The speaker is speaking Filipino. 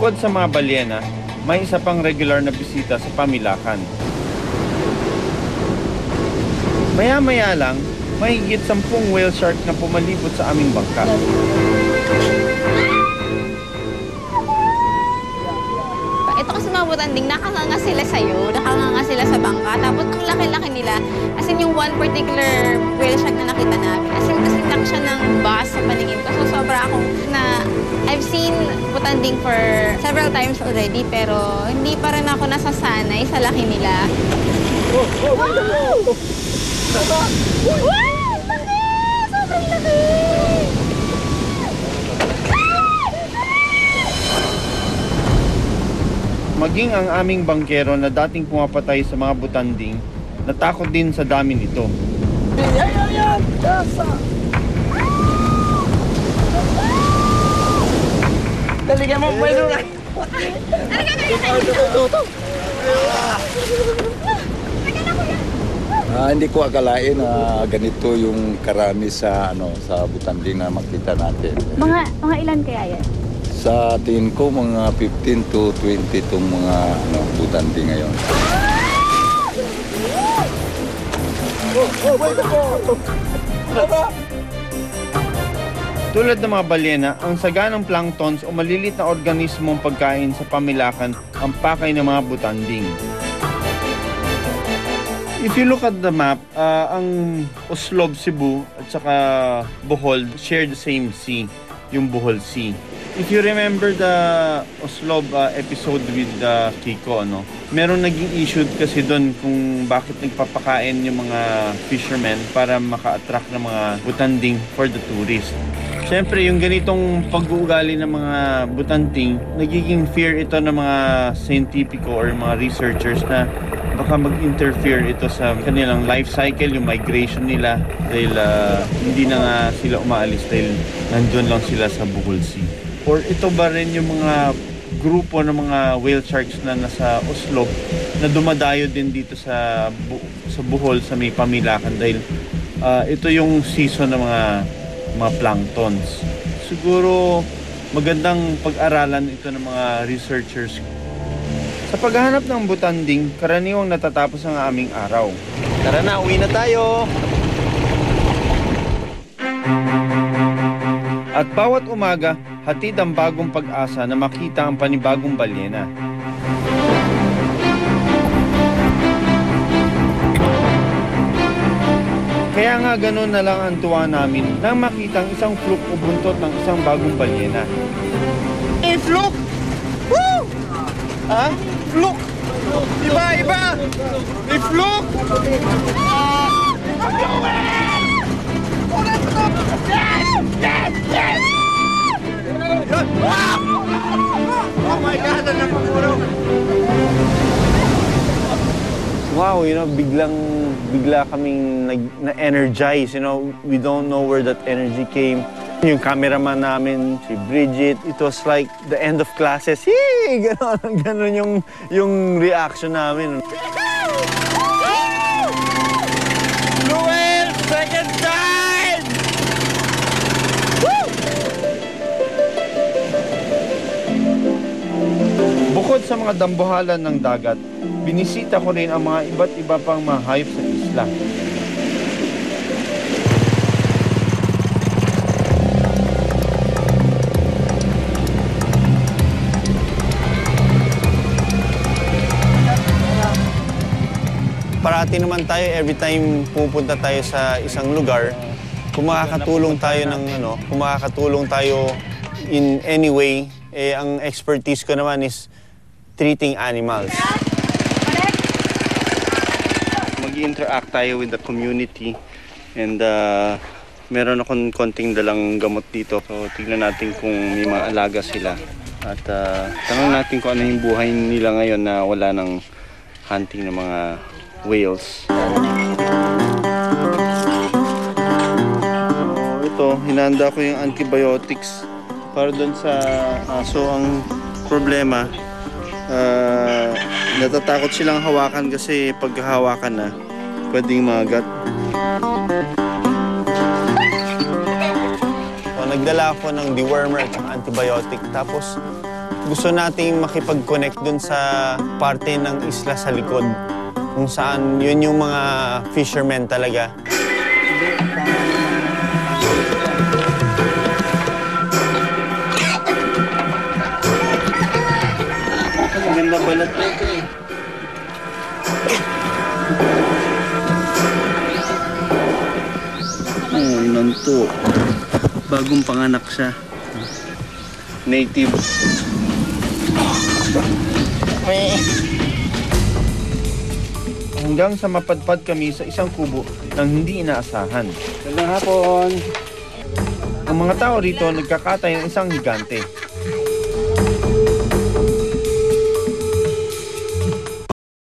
Bukod sa mga balyena, may isa pang regular na bisita sa pamilakan. Maya-maya lang, mahigit 10 whale shark na pumalibot sa aming bangka. Ito kasi mga butanding, nakanganga sila sa'yo, nakanganga sila sa bangka, tapos ang laki-laki nila. As in, yung one particular whale shark na nakita namin, as in, kasi laki siya ng bass sa paningin ko. So, sobra akong I've seen butanding for several times already, pero hindi pa rin ako nasasanay sa laki nila. Wow! Laki! Sobrang laki! Maging ang aming bangkero na dating pumapatay sa mga butanding, natakot din sa dami nito. Yan! Kasa! Daligan mo, may lura! Hindi ko akalain na ganito yung karami sa sa butanding na makita natin. Mga ilan kaya yan? Sa tingin ko mga 15 to 20 itong mga butanding ngayon. Tulad ng mga balyena, ang saganang planktons o malilit na organismong pagkain sa pamilakan ang pakay ng mga butanding. If you look at the map, ang Oslob, Cebu at saka Bohol share the same sea, yung Bohol Sea. If you remember the Oslob episode with Kiko, meron naging issue kasi doon kung bakit nagpapakain yung mga fishermen para maka-attract ng mga butanding for the tourist. Siyempre, yung ganitong pag-uugali ng mga butanding, nagiging fear ito ng mga scientifico or mga researchers na baka mag-interfere ito sa kanilang life cycle, yung migration nila, dahil hindi na nga sila umaalis dahil nandun lang sila sa Bohol Sea. Or ito ba rin yung mga grupo ng mga whale sharks na nasa Oslob na dumadayo din dito sa Bohol sa may pamilakan dahil ito yung season ng mga planktons. Siguro magandang pag-aralan ito ng mga researchers. Sa paghahanap ng butanding, karaniwang natatapos ang aming araw. Tara na, uwi na tayo! At bawat umaga, hatid ang bagong pag-asa na makita ang panibagong balyena. Kaya nga ganun na lang ang tuwa namin nang makita ang isang fluke o buntot ng isang bagong balyena. Eh, fluke! Woo! Ha? Fluke! Iba! Eh, fluke! Oh my God! Ang napapuro! Wow, bigla kaming na-energize, we don't know where that energy came. Yung cameraman namin, si Bridget, it was like the end of classes. Hey! Ganon yung reaction namin. Noel! Second time! Woo! Bukod sa mga dambuhalan ng dagat, binisita ko rin ang mga iba't iba pang mga hayop sa isla. Parati naman tayo, every time pupunta tayo sa isang lugar, kung makakatulong tayo in any way, ang expertise ko naman is treating animals. Mag-interact tayo with the community and meron akong konting dalang gamot dito. So tignan natin kung may mga alaga sila at tanong natin kung ano yung buhay nila ngayon na wala ng hunting ng mga whales. Ito, hinanda ko yung antibiotics para doon sa aso. Ang problema, natatakot silang hawakan kasi pag hawakan na, pwedeng magat. Nagdala ako ng dewormer at antibiotic. Tapos, Gusto nating makipag-connect dun sa parte ng isla sa likod. Kung saan yun yung mga fishermen talaga. Maganda balat na ito eh. Oh, nanto. Bagong panganak siya. Native. Hanggang sa mapadpad kami sa isang kubo nang hindi inaasahan. Magandang hapon. Ang mga tao rito nagkakatay ng isang higante.